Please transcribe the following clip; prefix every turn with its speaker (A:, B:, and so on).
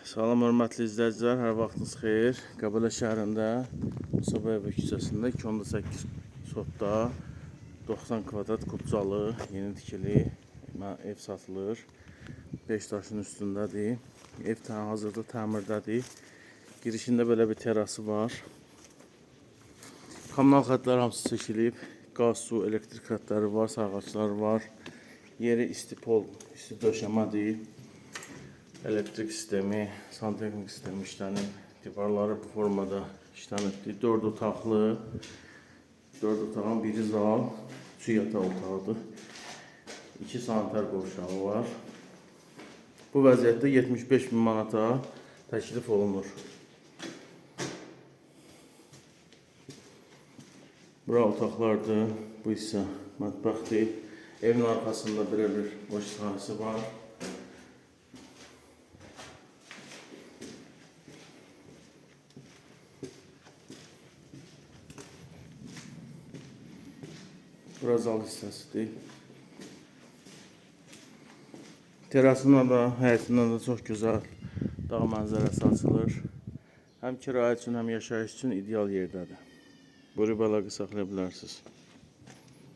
A: Salam hörmətli izləyicilər, hər vaxtınız xeyir. Qəbələ şəhərində Musabayev küçəsində 218 sotda 90 kvadrat Qubcalı yeni tikili ev satılır. 5 daşın üstündədir. Ev hazırda təmirdədir. Girişində belə bir terası var. Kommunal xətlər hamısı çəkilib. Qaz, su, elektrik xətləri var, sarğaçlar var. Yeri istipol, isti döşəmədir. Elektrik sistemi, santexnik sistemi işlənib. Divarları bu formada işlənibdir. 4 otaqlı, 4 otağın biri zal, 3 yataq otağıdır. 2 sanitar qovşağı var. Bu vəziyyətdə 75 bin manata təklif olunur. Bura otaqlardır, bu isə mətbəxdir. Evin arxasında belə bir boş sahəsi var. Bura zal hissəsidir. Terasından da, həyətindən da çox gözəl dağ mənzərəsi açılır. Həm kirayə üçün, həm yaşayış üçün ideal yerdədir. Buyurub əlaqə saxlaya bilərsiniz.